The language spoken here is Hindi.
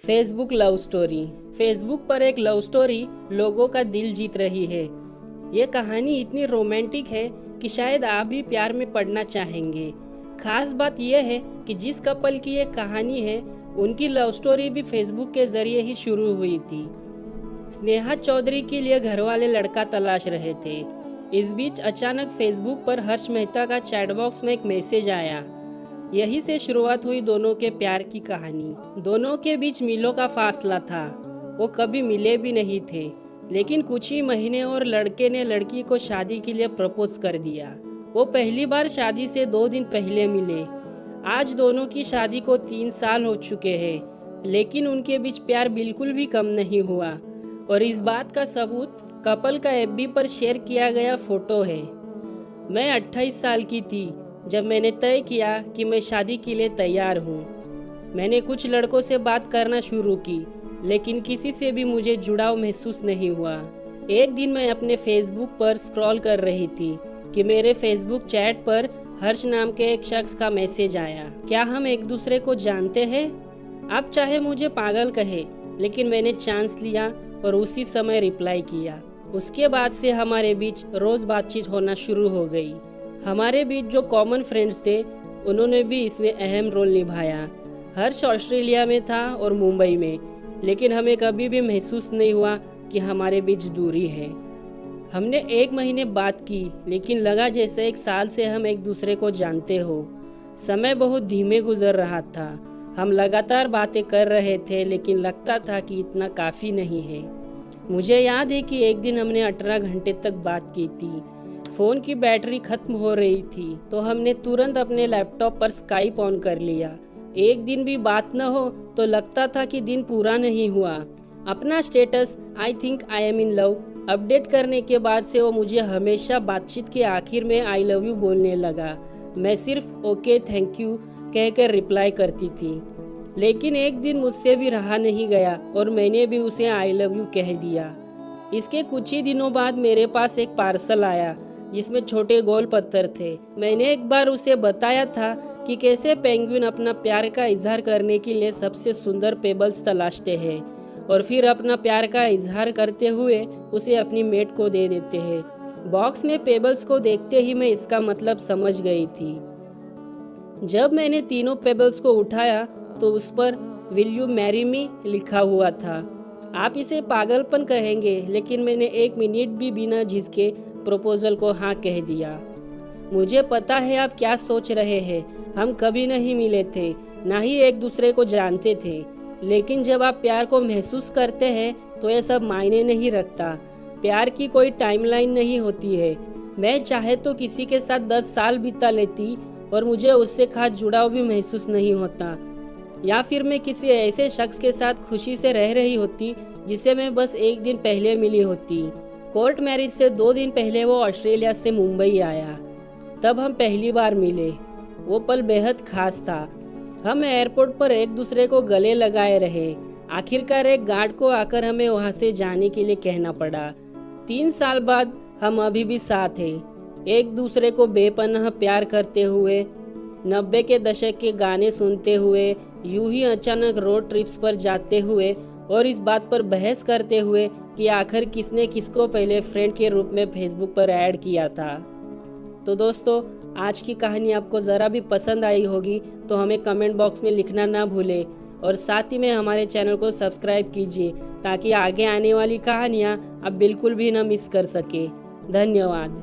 Facebook love story. फेसबुक पर एक लव स्टोरी लोगों का दिल जीत रही है। ये कहानी इतनी रोमांटिक है कि शायद आप भी प्यार में पड़ना चाहेंगे। खास बात यह है कि जिस कपल की ये कहानी है उनकी लव स्टोरी भी फेसबुक के जरिए ही शुरू हुई थी। स्नेहा चौधरी के लिए घर वाले लड़का तलाश रहे थे। इस बीच अचानक फेसबुक पर हर्ष मेहता का चैट बॉक्स में एक मैसेज आया। यही से शुरुआत हुई दोनों के प्यार की कहानी। दोनों के बीच मीलों का फासला था, वो कभी मिले भी नहीं थे, लेकिन कुछ ही महीने और लड़के ने लड़की को शादी के लिए प्रपोज कर दिया। वो पहली बार शादी से 2 दिन पहले मिले। आज दोनों की शादी को 3 साल हो चुके हैं, लेकिन उनके बीच प्यार बिल्कुल भी कम नहीं हुआ। और इस बात का सबूत कपल का एफबी पर शेयर किया गया फोटो है। मैं 28 साल की थी जब मैंने तय किया कि मैं शादी के लिए तैयार हूँ। मैंने कुछ लड़कों से बात करना शुरू की, लेकिन किसी से भी मुझे जुड़ाव महसूस नहीं हुआ। एक दिन मैं अपने फेसबुक पर स्क्रॉल कर रही थी कि मेरे फेसबुक चैट पर हर्ष नाम के एक शख्स का मैसेज आया। क्या हम एक दूसरे को जानते हैं? आप चाहे मुझे पागल कहे, लेकिन मैंने चांस लिया और उसी समय रिप्लाई किया। उसके बाद से हमारे बीच रोज बातचीत होना शुरू हो गई। हमारे बीच जो कॉमन फ्रेंड्स थे उन्होंने भी इसमें अहम रोल निभाया। हर्ष ऑस्ट्रेलिया में था और मुंबई में, लेकिन हमें कभी भी महसूस नहीं हुआ कि हमारे बीच दूरी है। हमने 1 महीने बात की, लेकिन लगा जैसे 1 साल से हम एक दूसरे को जानते हो। समय बहुत धीमे गुजर रहा था। हम लगातार बातें कर रहे थे, लेकिन लगता था कि इतना काफ़ी नहीं है। मुझे याद है कि एक दिन हमने 18 घंटे तक बात की थी। फ़ोन की बैटरी खत्म हो रही थी, तो हमने तुरंत अपने लैपटॉप पर स्काइप ऑन कर लिया। एक दिन भी बात न हो तो लगता था कि दिन पूरा नहीं हुआ। अपना status I think I am in love update करने के बाद से वो मुझे हमेशा बातचीत के आखिर में आई लव यू बोलने लगा। मैं सिर्फ ओके थैंक यू कहकर रिप्लाई करती थी, लेकिन एक दिन मुझसे भी रहा नहीं गया और मैंने भी उसे आई लव यू कह दिया। इसके कुछ ही दिनों बाद मेरे पास एक पार्सल आया जिसमें छोटे गोल पत्थर थे। मैंने एक बार उसे बताया था कि कैसे पेंगुइन अपना प्यार का इजहार करने के लिए सबसे सुंदर पेबल्स तलाशते हैं और फिर अपना प्यार का इजहार करते हुए उसे अपनी मेट को दे देते हैं। बॉक्स में पेबल्स को देखते ही मैं इसका मतलब समझ गई थी। जब मैंने तीनों पेबल्स को उठाया तो उस पर विल यू मैरी मी लिखा हुआ था। आप इसे पागलपन कहेंगे, लेकिन मैंने 1 मिनट भी बिना झिझके प्रपोजल को हाँ कह दिया। मुझे पता है आप क्या सोच रहे हैं। हम कभी नहीं मिले थे, ना ही एक दूसरे को जानते थे, लेकिन जब आप प्यार को महसूस करते हैं तो ये सब मायने नहीं रखता। प्यार की कोई टाइमलाइन नहीं होती है। मैं चाहे तो किसी के साथ 10 साल बिता लेती और मुझे उससे खास जुड़ाव भी महसूस नहीं होता, या फिर मैं किसी ऐसे शख्स के साथ खुशी से रह रही होती जिसे मैं बस 1 दिन पहले मिली होती। कोर्ट मैरिज से 2 दिन पहले वो ऑस्ट्रेलिया से मुंबई आया, तब हम पहली बार मिले। वो पल बेहद खास था। हम एयरपोर्ट पर एक दूसरे को गले लगाए रहे। आखिरकार एक गार्ड को आकर हमें वहाँ से जाने के लिए कहना पड़ा। 3 साल बाद हम अभी भी साथ हैं, एक दूसरे को बेपनाह प्यार करते हुए, 90 के दशक के गाने सुनते हुए, यूं ही अचानक रोड ट्रिप्स पर जाते हुए और इस बात पर बहस करते हुए कि आखिर किसने किसको पहले फ्रेंड के रूप में फेसबुक पर ऐड किया था। तो दोस्तों, आज की कहानी आपको ज़रा भी पसंद आई होगी तो हमें कमेंट बॉक्स में लिखना ना भूलें और साथ ही में हमारे चैनल को सब्सक्राइब कीजिए ताकि आगे आने वाली कहानियाँ आप बिल्कुल भी ना मिस कर सके। धन्यवाद।